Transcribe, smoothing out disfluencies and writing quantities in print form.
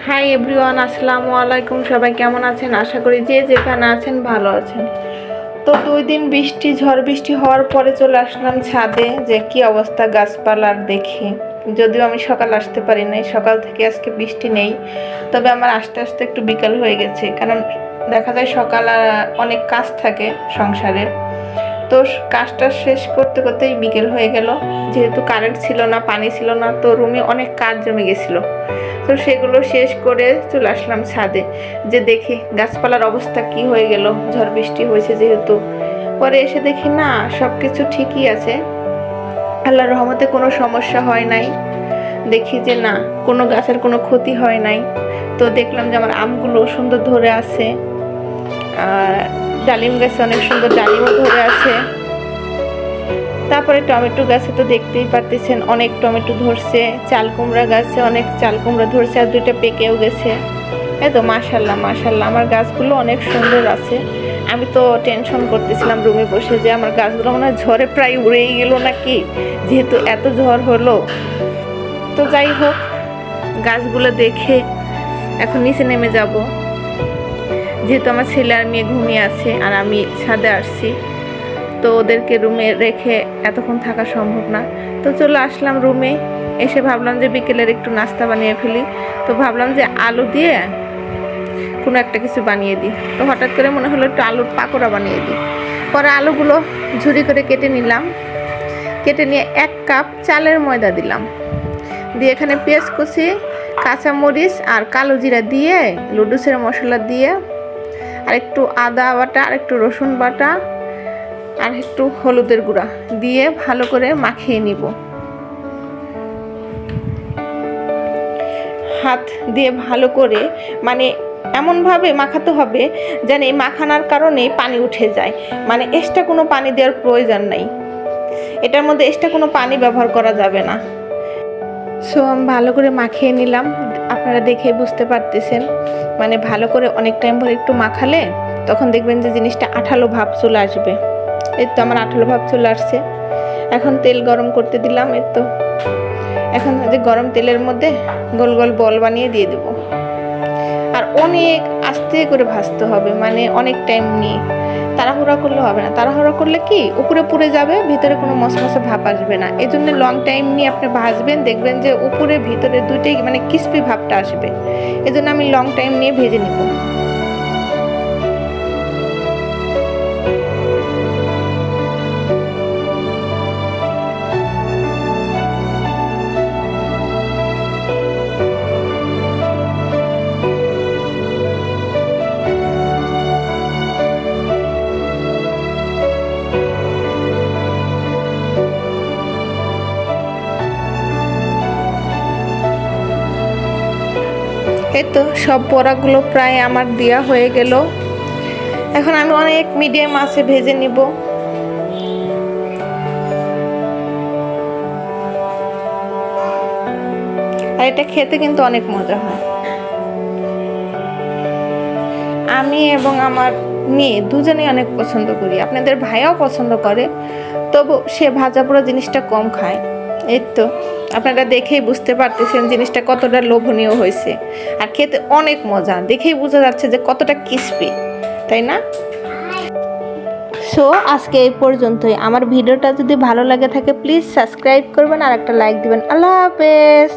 Hi everyone, আসসালামু আলাইকুম। সবাই কেমন আছেন? আশা করি যে যেখানে আছেন ভালো আছেন। তো 2 দিন ঝড় বৃষ্টি হওয়ার পরে চলে আসলাম ছাদে, যে কি অবস্থা গাছপালার দেখে। যদিও আমি সকাল আসতে পারি নাই, সকাল থেকে আজকে বৃষ্টি নেই, তবে আমার আস্তে আস্তে একটু বিকাল হয়ে গেছে, কারণ দেখা যায় সকাল অনেক কাজ থাকে সংসারের। তো কাজটা শেষ করতে করতেই বিকেল হয়ে গেল। যেহেতু কারেন্ট ছিল না, পানি ছিল না, তো রুমে অনেক কাজ জমে গেছিলো। তো সেগুলো শেষ করে চলে আসলাম ছাদে, যে দেখি গাছপালার অবস্থা কি হয়ে গেল। ঝড় বৃষ্টি হয়েছে যেহেতু, পরে এসে দেখি না, সব কিছু ঠিকই আছে, আল্লাহর রহমতে কোনো সমস্যা হয় নাই। দেখি যে না, কোনো গাছের কোনো ক্ষতি হয় নাই। তো দেখলাম যে আমার আমগুলো সুন্দর ধরে আছে, আর ডালিম গাছে অনেক সুন্দর ডালিমও ধরে আছে। তারপরে টমেটো গাছে তো দেখতেই পারতেছেন অনেক টমেটো ধরছে। চাল কুমড়া গাছে অনেক চাল কুমড়া ধরছে, আর 2টা পেকেও গেছে। এই তো মাশাল্লাহ মাশাল্লাহ, আমার গাছগুলো অনেক সুন্দর আছে। আমি তো টেনশন করতেছিলাম রুমে বসে যে আমার গাছগুলো মনে হয় ঝড়ে প্রায় উড়েই গেল নাকি, যেহেতু এত ঝড় হলো। তো যাই হোক, গাছগুলো দেখে এখন নিচে নেমে যাব, যেহেতু আমার ছেলে আর মেয়ে ঘুমিয়ে আছে আর আমি ছাদে আসছি। তো ওদেরকে রুমে রেখে এতক্ষণ থাকা সম্ভব না। তো চলে আসলাম রুমে। এসে ভাবলাম যে বিকেলের একটু নাস্তা বানিয়ে ফেলি। তো ভাবলাম যে আলু দিয়ে কোনো একটা কিছু বানিয়ে দিই। তো হঠাৎ করে মনে হলো একটু আলুর পাকোড়া বানিয়ে দিই। পরে আলুগুলো ঝুরি করে কেটে নিলাম। কেটে নিয়ে 1 কাপ চালের ময়দা দিলাম, দিয়ে এখানে পেঁয়াজ কুচি, কাঁচামরিচ আর কালো জিরা দিয়ে, লুডুসের মশলা দিয়ে, আর একটু আদা বাটা, আর একটু রসুন বাটা, আর একটু হলুদের গুঁড়া দিয়ে ভালো করে মাখিয়ে নিব। হাত দিয়ে ভালো করে, মানে এমনভাবে মাখাতে হবে যেন এই মাখানোর কারণে পানি উঠে যায়, মানে এক্সট্রা কোনো পানি দেওয়ার প্রয়োজন নাই। এটার মধ্যে এক্সট্রা কোনো পানি ব্যবহার করা যাবে না। সো আমি ভালো করে মাখিয়ে নিলাম। আপনারা দেখে বুঝতে পারতেছেন, মানে ভালো করে অনেক টাইম ধরে একটু মাখালে তখন দেখবেন যে জিনিসটা আঠালো ভাব চলে আসবে। এই তো আমার আঠালো ভাব চলে আসছে। এখন তেল গরম করতে দিলাম। এই তো এখন যে গরম তেলের মধ্যে গোল গোল বল বানিয়ে দিয়ে দেব, আর অনেক আস্তে করে ভাজতে হবে, মানে অনেক টাইম নিয়ে। তাড়াহুড়া করলে হবে না, তাড়াহুড়া করলে কি উপরে পুড়ে যাবে, ভিতরে কোনো মশমশে ভাব আসবে না। এই জন্য লং টাইম নিয়ে আপনি ভাজবেন, দেখবেন যে উপরে ভিতরে দুটোই মানে ক্রিস্পি ভাবটা আসবে। এই জন্য আমি লং টাইম নিয়ে ভেজে নিব। এই তো সব বড়াগুলো প্রায় আমার দেওয়া হয়ে গেল। এখন আমি অনেক মিডিয়াম আঁচে ভেজে নিব। আর এটা খেতে কিন্তু অনেক মজা হয়। আমি এবং আমার মেয়ে দুজনেই অনেক পছন্দ করি, আপনাদের ভাইয়াও পছন্দ করে, তবু সে ভাজা পোড়া জিনিসটা কম খায়। এই তো আপনারা দেখেই বুঝতে পারতেছেন জিনিসটা কতটা লোভনীয় হয়েছে, আর খেতে অনেক মজা। দেখেই বোঝা যাচ্ছে যে কতটা ক্রিস্পি, তাই না? সো আজকে এই পর্যন্তই। আমার ভিডিওটা যদি ভালো লাগে থাকে প্লিজ সাবস্ক্রাইব করবেন আর একটা লাইক দিবেন। আল্লাহ হাফেজ।